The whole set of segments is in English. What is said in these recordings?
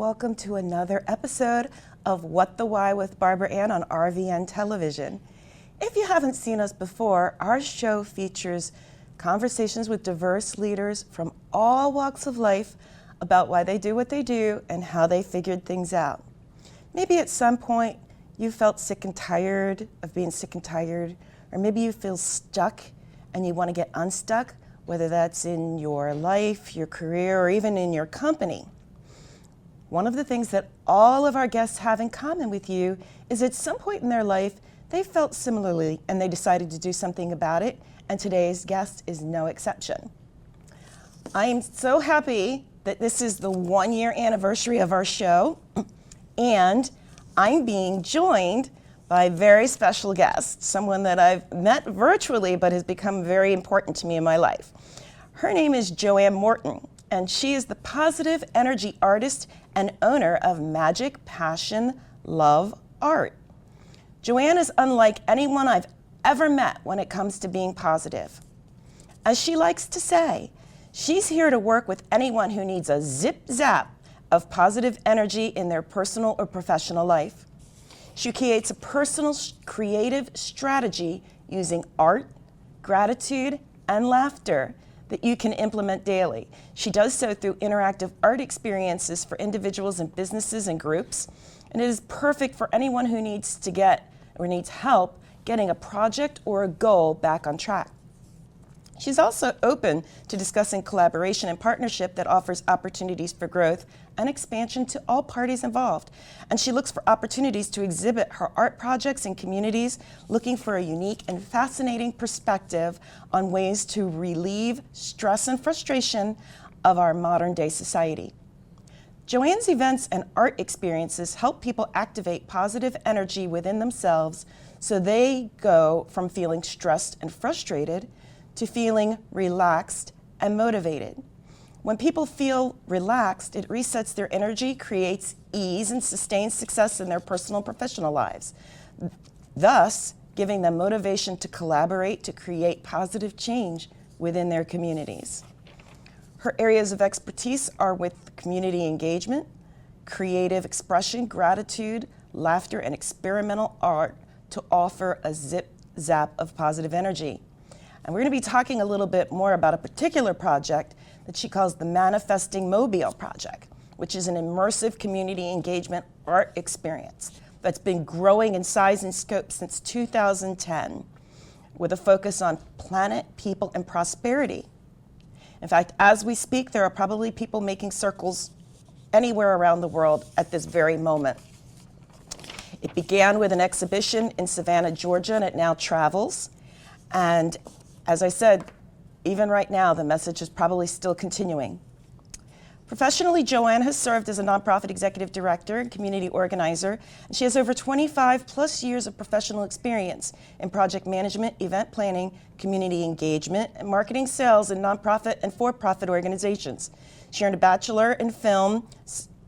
welcome to another episode of What the Why with Barbara Ann on RVN Television. If you haven't seen us before, our show features conversations with diverse leaders from all walks of life about why they do what they do and how they figured things out. Maybe at some point you felt sick and tired of being sick and tired, or maybe you feel stuck and you want to get unstuck, whether that's in your life, your career, or even in your company. One of the things that all of our guests have in common with you is at some point in their life, they felt similarly and they decided to do something about it, and today's guest is no exception. I am so happy that this is the 1-year anniversary of our show, and I'm being joined by a very special guest, someone that I've met virtually but has become very important to me in my life. Her name is Joanne Morton, and she is the positive energy artist and owner of Magic Passion Love Art. Joanne is unlike anyone I've ever met when it comes to being positive. As she likes to say, she's here to work with anyone who needs a zip-zap of positive energy in their personal or professional life. She creates a personal creative strategy using art, gratitude, and laughter that you can implement daily. She does so through interactive art experiences for individuals and businesses and groups, and it is perfect for anyone who needs to get or needs help getting a project or a goal back on track. She's also open to discussing collaboration and partnership that offers opportunities for growth and expansion to all parties involved. And she looks for opportunities to exhibit her art projects in communities, looking for a unique and fascinating perspective on ways to relieve stress and frustration of our modern day society. Joanne's events and art experiences help people activate positive energy within themselves so they go from feeling stressed and frustrated to feeling relaxed and motivated. When people feel relaxed, it resets their energy, creates ease, and sustains success in their personal and professional lives, thus giving them motivation to collaborate to create positive change within their communities. Her areas of expertise are with community engagement, creative expression, gratitude, laughter, and experimental art to offer a zip-zap of positive energy. And we're going to be talking a little bit more about a particular project that she calls the Manifesting Mobile Project, which is an immersive community engagement art experience that's been growing in size and scope since 2010, with a focus on planet, people, and prosperity. In fact, as we speak, there are probably people making circles anywhere around the world at this very moment. It began with an exhibition in Savannah, Georgia, and it now travels. And as I said, even right now, the message is probably still continuing. Professionally, Joanne has served as a nonprofit executive director and community organizer, and she has over 25 plus years of professional experience in project management, event planning, community engagement, and marketing sales in nonprofit and for-profit organizations. She earned a bachelor in film,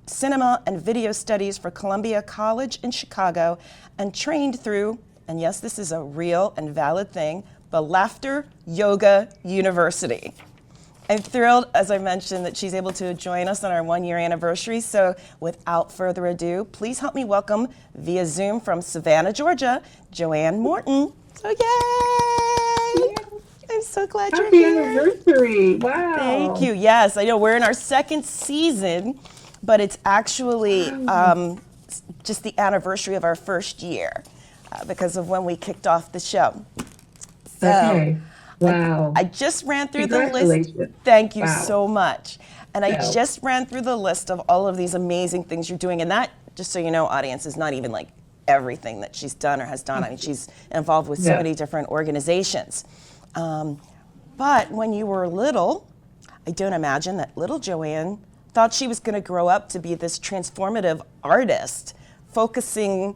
cinema, and video studies for Columbia College in Chicago, and trained through, and yes, this is a real and valid thing, the Laughter Yoga University. I'm thrilled, as I mentioned, that she's able to join us on our 1-year anniversary. So without further ado, please help me welcome via Zoom from Savannah, Georgia, Joanne Morton. So yay! I'm so glad you're here. Happy anniversary, wow. Thank you, yes. I know we're in our 2nd season, but it's actually just the anniversary of our 1st year because of when we kicked off the show. So, okay. Wow. I just ran through the list. Thank you so much. And I just ran through the list of all of these amazing things you're doing. And that, just so you know, audience, is not even like everything that she's done or has done. I mean, she's involved with so many different organizations. But when you were little, I don't imagine that little Joanne thought she was going to grow up to be this transformative artist, focusing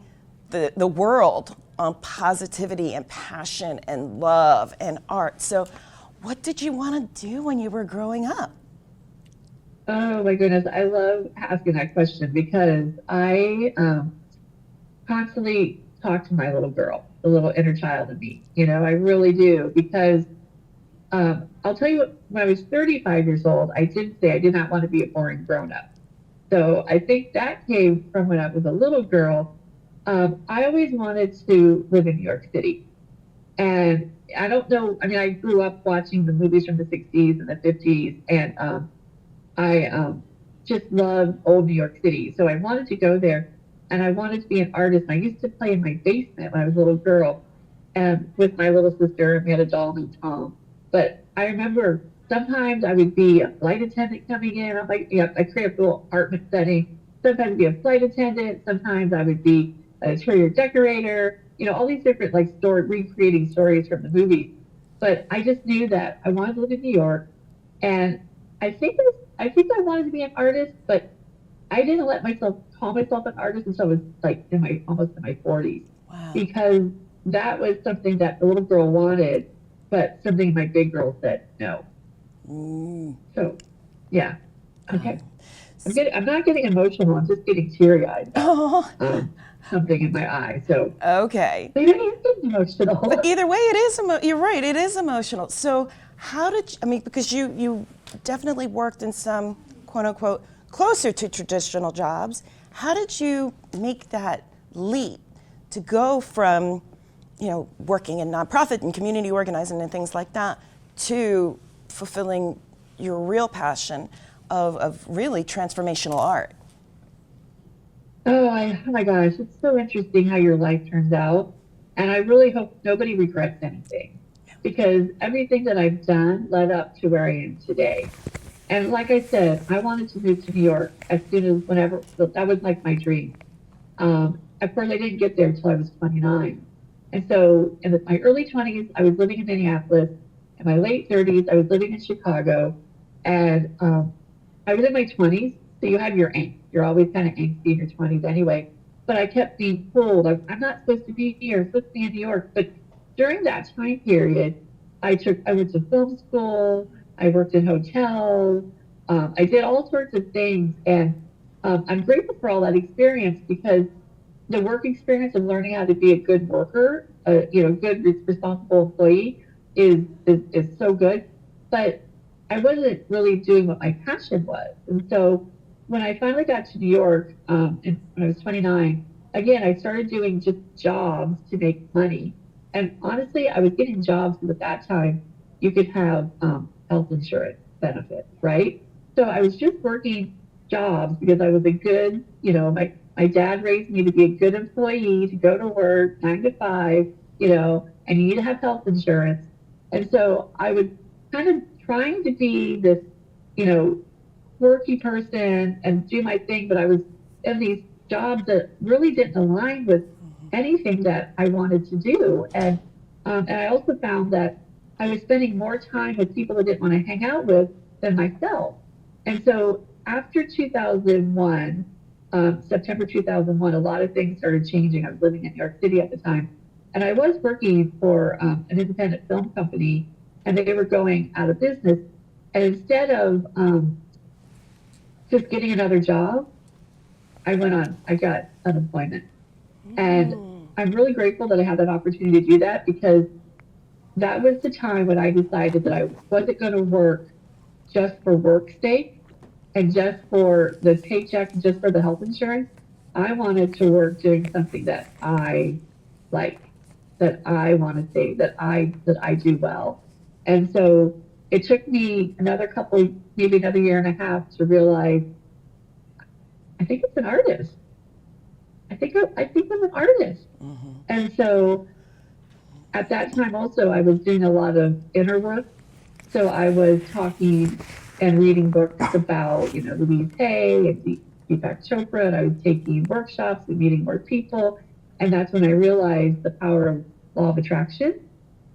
the world on positivity and passion and love and art. So what did you want to do when you were growing up? Oh my goodness, I love asking that question because I constantly talk to my little girl, the little inner child in me. You know, I really do, because I'll tell you, when I was 35 years old, I did say I did not want to be a boring grown-up. So I think that came from when I was a little girl. I always wanted to live in New York City. And I don't know, I mean, I grew up watching the movies from the 60s and the 50s, and I just love old New York City. So I wanted to go there, and I wanted to be an artist. And I used to play in my basement when I was a little girl, and with my little sister, and we had a doll named Tom. But I remember sometimes I would be a flight attendant coming in. I'm like, I create a little apartment setting. Sometimes I'd be a flight attendant. Sometimes I would be an interior decorator. All these different like story recreating stories from the movies. But I just knew that I wanted to live in New York, and I think I wanted to be an artist, but I didn't let myself call myself an artist until I was like almost in my 40s, Wow. because that was something that the little girl wanted, but something my big girl said no. Mm. So, yeah. Okay. I'm not getting emotional. I'm just getting teary eyed. Oh, Something in my eye. So okay. maybe I'm getting emotional. But either way, it is you're right, it is emotional. So how did you, I mean, because you definitely worked in some quote unquote closer to traditional jobs. How did you make that leap to go from, working in nonprofit and community organizing and things like that to fulfilling your real passion of really transformational art? Oh my gosh, it's so interesting how your life turns out. And I really hope nobody regrets anything, because everything that I've done led up to where I am today. And like I said, I wanted to move to New York as soon as whenever, that was like my dream. Of course, I didn't get there until I was 29. And so in my early 20s, I was living in Minneapolis. In my late 30s, I was living in Chicago. And I was in my 20s, so you have your angst. You're always kind of angsty in your 20s anyway. But I kept being told, I'm not supposed to be here, I'm supposed to be in New York. But during that time period, I went to film school, I worked in hotels, I did all sorts of things. And I'm grateful for all that experience, because the work experience of learning how to be a good worker, good responsible employee is so good. But I wasn't really doing what my passion was. And so when I finally got to New York, when I was 29, again, I started doing just jobs to make money. And honestly, I was getting jobs because at that time you could have health insurance benefits, right? So I was just working jobs because I was a good, my dad raised me to be a good employee, to go to work 9 to 5, and you need to have health insurance. And so I was kind of trying to be this, you know, quirky person and do my thing, but I was in these jobs that really didn't align with anything that I wanted to do. And I also found that I was spending more time with people that didn't want to hang out with than myself. And so after 2001, September 2001, a lot of things started changing. I was living in New York City at the time, and I was working for an independent film company, and they were going out of business. And instead of just getting another job, I got unemployment. And I'm really grateful that I had that opportunity to do that, because that was the time when I decided that I wasn't going to work just for work's sake and just for the paycheck and just for the health insurance. I wanted to work doing something that I like, that I want to say that I do well. And so it took me maybe another year and a half to realize I think it's an artist. I think I'm an artist. And so at that time also I was doing a lot of inner work. So I was talking and reading books about, Louise Hay and Deepak Chopra, and I was taking workshops and meeting more people. And that's when I realized the power of law of attraction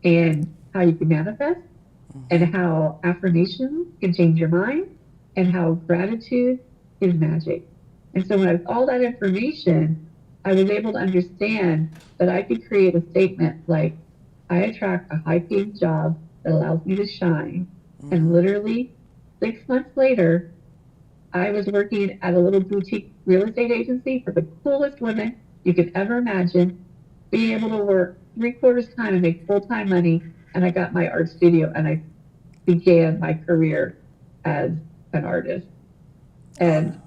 and how you can manifest, and how affirmations can change your mind, and how gratitude is magic. And so with all that information, I was able to understand that I could create a statement like, I attract a high paying job that allows me to shine. And literally 6 months later, I was working at a little boutique real estate agency for the coolest women you could ever imagine, being able to work 3/4 time and make full time money. And I got my art studio, and I began my career as an artist. And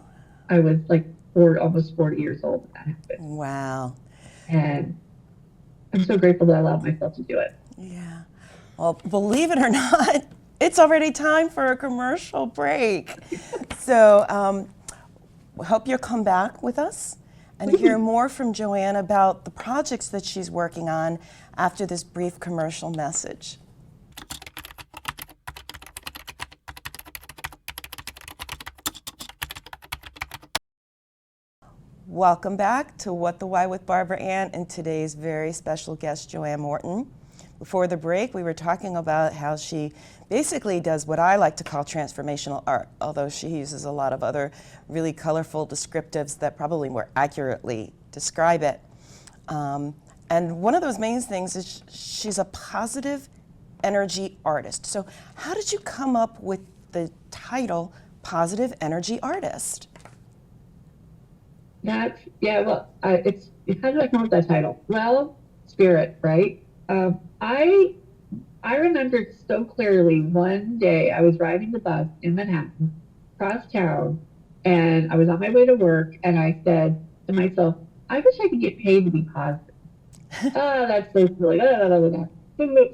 I was like almost 40 years old when that happened. Wow. And I'm so grateful that I allowed myself to do it. Yeah. Well, believe it or not, it's already time for a commercial break. So hope you'll come back with us and hear more from Joanne about the projects that she's working on after this brief commercial message. Welcome back to What the Why with Barbara Ann and today's very special guest, Joanne Morton. Before the break, we were talking about how she basically does what I like to call transformational art, although she uses a lot of other really colorful descriptives that probably more accurately describe it. And one of those main things is she's a positive energy artist. So how did you come up with the title Positive Energy Artist? Well, how did I come up with that title? Well, spirit, right? I remember so clearly one day I was riding the bus in Manhattan, across town, and I was on my way to work, and I said to myself, I wish I could get paid to be positive. Oh, that's so silly.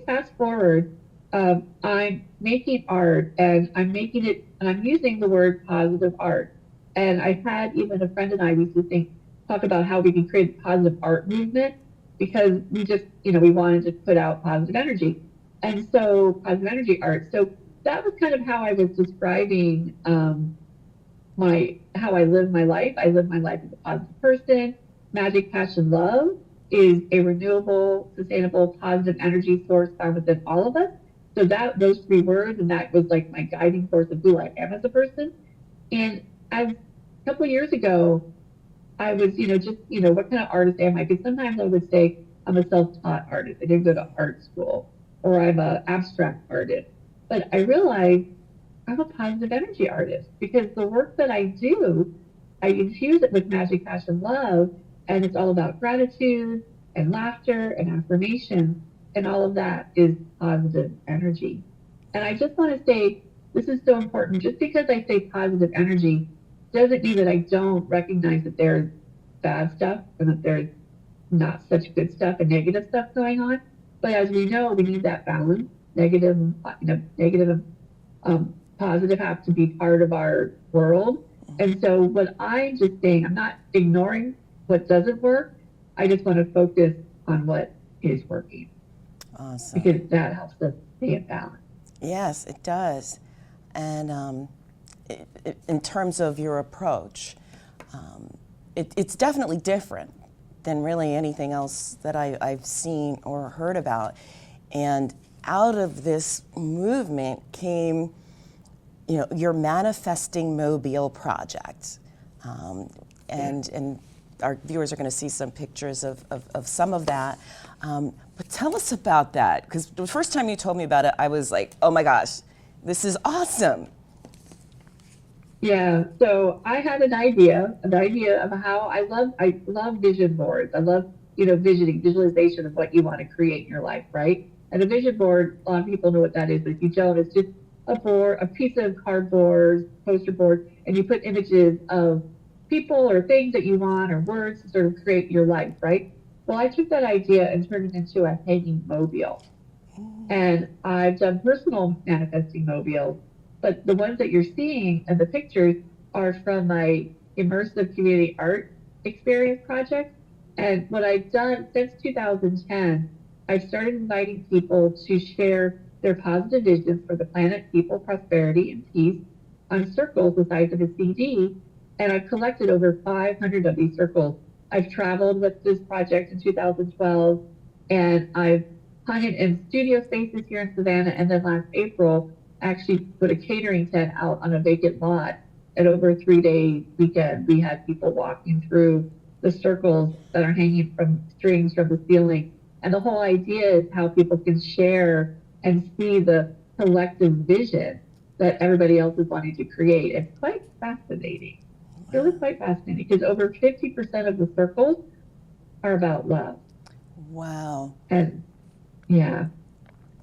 Fast forward, I'm making art, and I'm making it, and I'm using the word positive art. And I had even a friend and I used to talk about how we can create a positive art movement because we just, we wanted to put out positive energy. And so positive energy art. So that was kind of how I was describing how I live my life. I live my life as a positive person. Magic, passion, love is a renewable, sustainable, positive energy source found within all of us. So those three words, and that was like my guiding force of who I am as a person. And a couple of years ago, I was, what kind of artist am I? Because sometimes I would say I'm a self-taught artist. I didn't go to art school, or I'm an abstract artist. But I realized I'm a positive energy artist because the work that I do, I infuse it with magic, passion, love, and it's all about gratitude and laughter and affirmation, and all of that is positive energy. And I just want to say, this is so important. Just because I say positive energy doesn't mean that I don't recognize that there's bad stuff and that there's not such good stuff and negative stuff going on. But as we know, we need that balance. Negative and positive have to be part of our world. And so what I'm just saying, I'm not ignoring what doesn't work. I just want to focus on what is working. Awesome. Because that helps us stay in balance. Yes, it does. And in terms of your approach, it's definitely different than really anything else that I've seen or heard about. And out of this movement came, your Manifesting Mobile project. And our viewers are going to see some pictures of some of that. But tell us about that, because the first time you told me about it, I was like, oh my gosh, this is awesome. Yeah, so I had an idea of how I love vision boards. I love, visualization of what you want to create in your life, right? And a vision board, a lot of people know what that is. If you don't, it's just a piece of cardboard, poster board, and you put images of people or things that you want or words to sort of create your life, right? Well, I took that idea and turned it into a hanging mobile. And I've done personal manifesting mobiles, but the ones that you're seeing and the pictures are from my immersive community art experience project. And what I've done since 2010, I've started inviting people to share their positive visions for the planet, people, prosperity, and peace on circles the size of a CD. And I've collected over 500 of these circles. I've traveled with this project in 2012, and I've hung it in studio spaces here in Savannah. And then last April, actually put a catering tent out on a vacant lot. And over a 3-day weekend, we had people walking through the circles that are hanging from strings from the ceiling. And the whole idea is how people can share and see the collective vision that everybody else is wanting to create. It's quite fascinating. Really quite fascinating, because over 50% of the circles are about love. Wow. And yeah.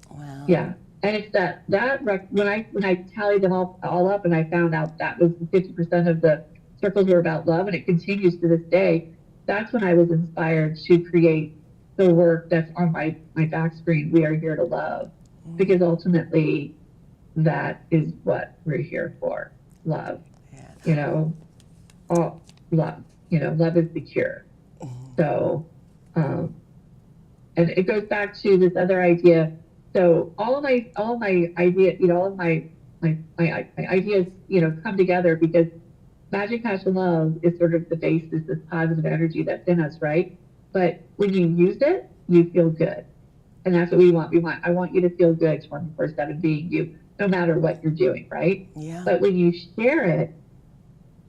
Wow. Yeah. And it's when I tallied them all up, and I found out that was 50% of the circles were about love, and it continues to this day. That's when I was inspired to create the work that's on my back screen, We Are Here to Love, because ultimately that is what we're here for, love. Yeah. You know, all love. You know, love is the cure. So, and it goes back to this other idea. So all of my ideas, you know, all of my ideas, you know, come together because magic, passion, love is sort of the basis, this positive energy that's in us, right? But when you use it, you feel good. And that's what we want. I want you to feel good 24/7 being you, no matter what you're doing, right? Yeah. But when you share it,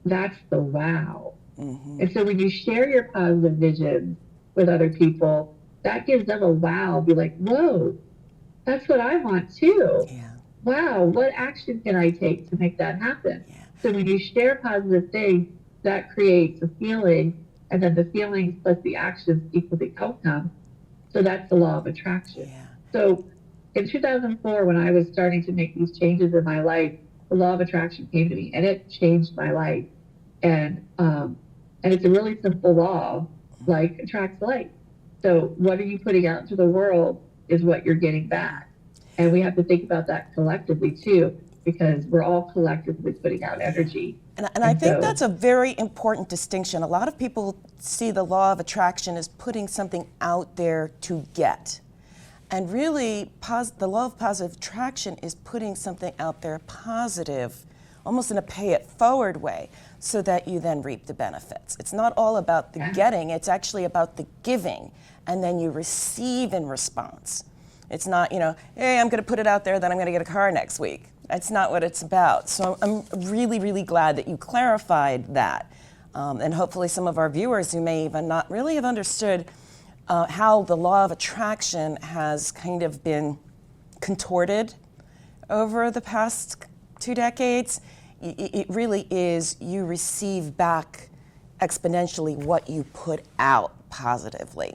that's the wow. And so when you share your positive visions with other people, that gives them a wow. Be like, whoa, that's what I want too. Yeah. Wow, what action can I take to make that happen? Yeah. So when you share positive things, that creates a feeling, and then the feelings plus the actions equal the outcome. So that's the law of attraction. Yeah. So in 2004, when I was starting to make these changes in my life, the law of attraction came to me, and it changed my life. And it's a really simple law, like attracts like. So what are you putting out into the world is what you're getting back. And we have to think about that collectively too, because we're all collectively putting out energy. And I think that's a very important distinction. A lot of people see the law of attraction as putting something out there to get. And really, the law of positive attraction is putting something out there positive, almost in a pay it forward way, so that you then reap the benefits. It's not all about the getting, it's actually about the giving, and then you receive in response. It's not, you know, hey, I'm going to put it out there, then I'm going to get a car next week. That's not what it's about. So I'm really, really glad that you clarified that. And hopefully some of our viewers who may even not really have understood how the law of attraction has kind of been contorted over the past 2 decades. It really is, you receive back exponentially what you put out positively.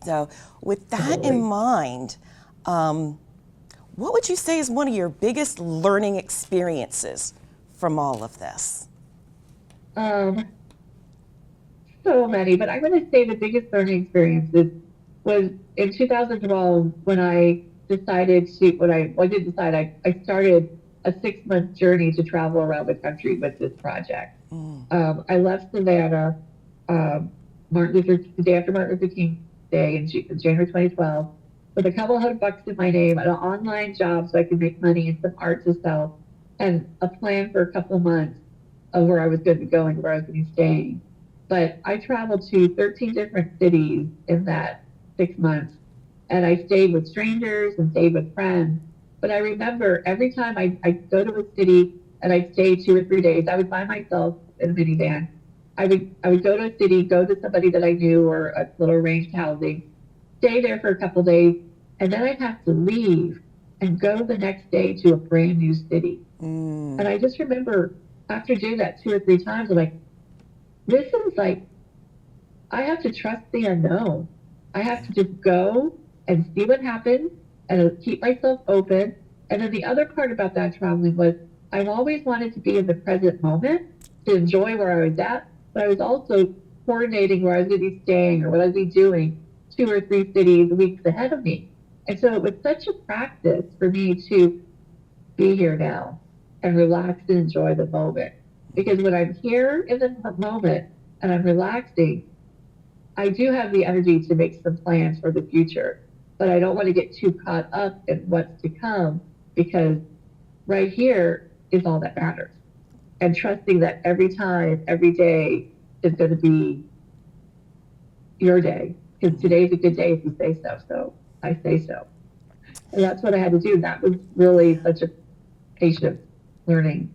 So with that in mind, what would you say is one of your biggest learning experiences from all of this? So many, but I'm going to say the biggest learning experiences was in 2012 when I decided to, I started a 6-month journey to travel around the country with this project. I left Savannah the day after Martin Luther King Day in January 2012 with a couple $100 in my name, an online job so I could make money and some art to sell, and a plan for a couple months of where I was going to be going, where I was going to be staying. But I traveled to 13 different cities in that 6 months, and I stayed with strangers and stayed with friends. But I remember every time I'd go to a city and I'd stay 2 or 3 days, I would by myself in a minivan. I would go to a city, go to somebody that I knew or a little arranged housing, stay there for a couple days, and then I'd have to leave and go the next day to a brand new city. And I just remember after doing that 2 or 3 times, I'm like, this is like, I have to trust the unknown. I have to just go and see what happens and keep myself open. And then the other part about that traveling was I've always wanted to be in the present moment to enjoy where I was at, but I was also coordinating where I was going to be staying or what I was going to be doing 2 or 3 cities weeks ahead of me. And so it was such a practice for me to be here now and relax and enjoy the moment. Because when I'm here in the moment and I'm relaxing, I do have the energy to make some plans for the future, but I don't want to get too caught up in what's to come, because right here is all that matters. And trusting that every time, every day is going to be your day, because today's a good day if you say so. So I say so. And that's what I had to do. That was really such a patient learning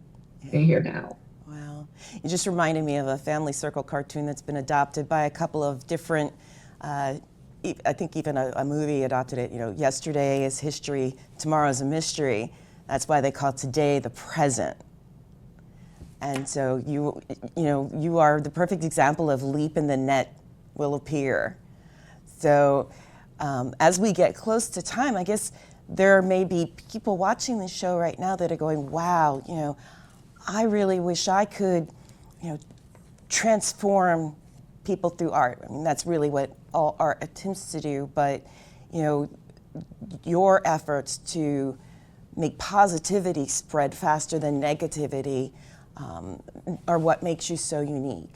being here now. Wow. You just reminded me of a Family Circle cartoon that's been adopted by a couple of different, I think even a movie adopted it. You know, yesterday is history, tomorrow's a mystery. That's why they call today the present. And so you are the perfect example of leap in the net will appear. So as we get close to time, I guess there may be people watching this show right now that are going, wow, you know, I really wish I could transform people through art. I mean, that's really what all art attempts to do, but your efforts to make positivity spread faster than negativity are what makes you so unique.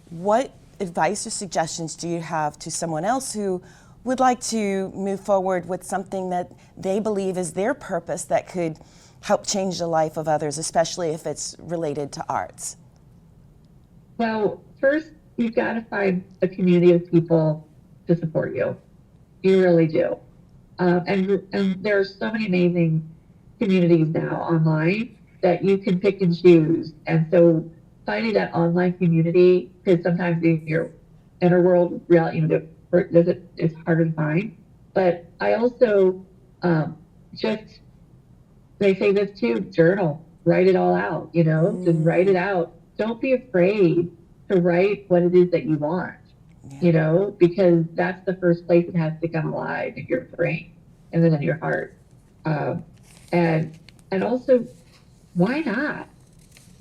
What advice or suggestions do you have to someone else who would like to move forward with something that they believe is their purpose that could help change the life of others, especially if it's related to arts? Well, first, you've got to find a community of people to support you. You really do. And there are so many amazing communities now online that you can pick and choose. And so finding that online community, because sometimes in your inner world, reality, it's harder to find. But I also they say this too, journal, write it all out, just write it out. Don't be afraid to write what it is that you want, because that's the first place it has to come alive in your brain and then in your heart. And also, why not?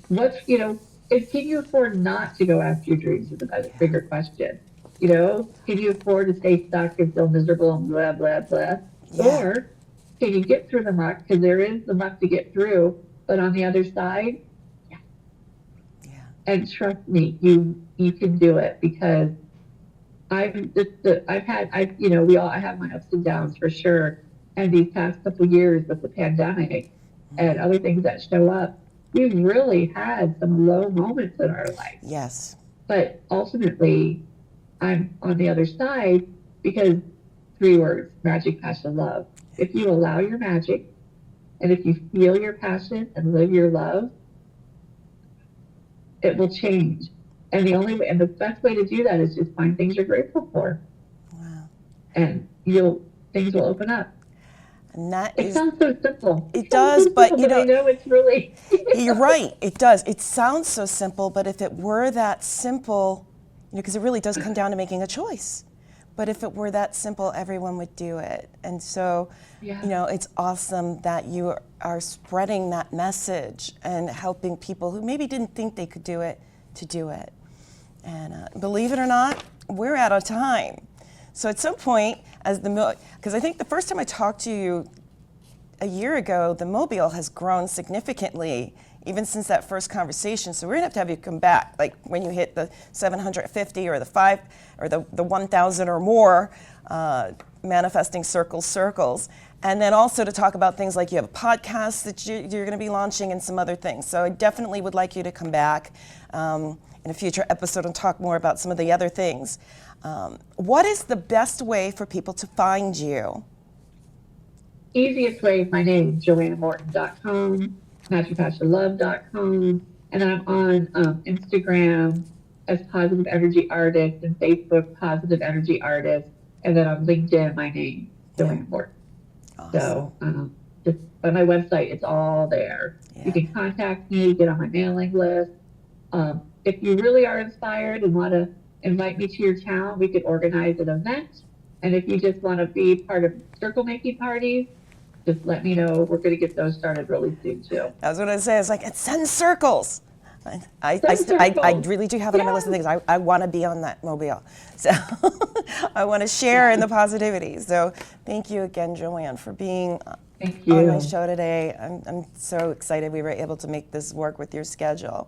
Can you afford not to go after your dreams is a bigger question. Can you afford to stay stuck and feel miserable and blah, blah, blah? Yeah. Or can you get through the muck? Because there is the muck to get through, but on the other side, and trust me, you can do it, because I have my ups and downs for sure. And these past couple of years with the pandemic and other things that show up, we've really had some low moments in our life. Yes. But ultimately, I'm on the other side because 3 words: magic, passion, love. If you allow your magic, and if you feel your passion and live your love, it will change. And the best way to do that is just find things you're grateful for. Wow. And things will open up. And It sounds so simple. It does, but I know it's really. You're right. It does. It sounds so simple, but if it were that simple, because it really does come down to making a choice. But if it were that simple, everyone would do it. And so, it's awesome that you are spreading that message and helping people who maybe didn't think they could do it to do it. And believe it or not, we're out of time. So at some point, because I think the first time I talked to you a year ago, the Mobile has grown significantly, even since that first conversation. So we're gonna have to have you come back, like when you hit the 750 or the 5 or the 1,000 or more manifesting circles. And then also to talk about things like you have a podcast that you're gonna be launching and some other things. So I definitely would like you to come back in a future episode and talk more about some of the other things. What is the best way for people to find you? Easiest way is my name, JoanneMorton.com, MagicPassionLove.com, and I'm on Instagram as Positive Energy Artist and Facebook Positive Energy Artist, and then on LinkedIn, my name, Joanne Morton. Awesome. So just on my website, it's all there. Yeah. You can contact me, get on my mailing list. If you really are inspired and want to invite me to your town, we could organize an event. And if you just want to be part of circle making parties, just let me know. We're going to get those started really soon too. I was going to say, it's like, it sends circles. I really do have it on my list of things. I want to be on that Mobile. So I want to share in the positivity. So thank you again, Joanne, for being on my show today. I'm so excited we were able to make this work with your schedule.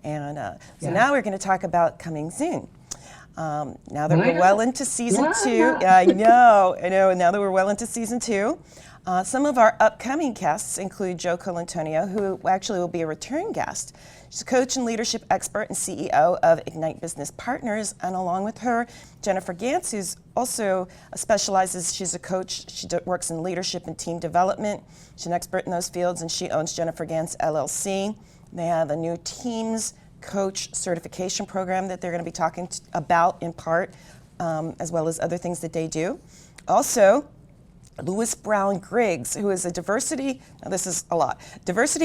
And now we're going to talk about coming soon. Now that we're well into season 2, I know. And now that we're well into season 2, some of our upcoming guests include Jo Colantonio, who actually will be a return guest. She's a coach and leadership expert and CEO of Ignite Business Partners, and along with her, Jennifer Gantz, who's also specializes, she's a coach, she works in leadership and team development. She's an expert in those fields, and she owns Jennifer Gantz LLC. They have a new Teams Coach certification program that they're going to be talking about in part, as well as other things that they do. Also, Lewis Brown Griggs, who is a diversity,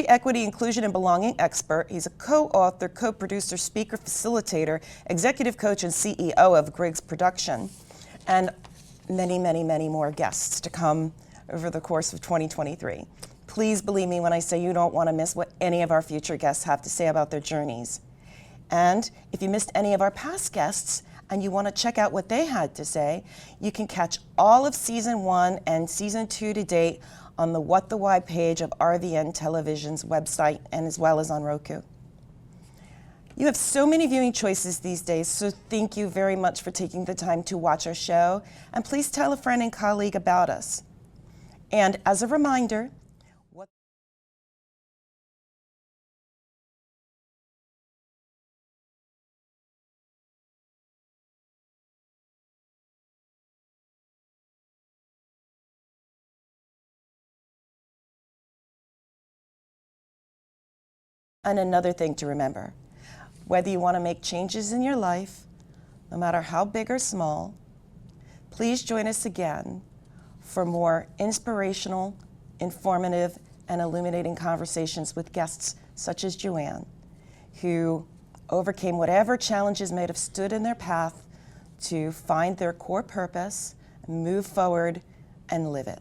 equity, inclusion, and belonging expert. He's a co-author, co-producer, speaker, facilitator, executive coach, and CEO of Griggs Production, and many, many, many more guests to come over the course of 2023. Please believe me when I say you don't want to miss what any of our future guests have to say about their journeys And if you missed any of our past guests and you want to check out what they had to say, you can catch all of Season 1 and Season 2 to date on the What the Why page of RVN Television's website and as well as on Roku. You have so many viewing choices these days, so thank you very much for taking the time to watch our show, and please tell a friend and colleague about us. And as a reminder, and another thing to remember, whether you want to make changes in your life, no matter how big or small, please join us again for more inspirational, informative, and illuminating conversations with guests such as Joanne, who overcame whatever challenges may have stood in their path to find their core purpose, move forward, and live it.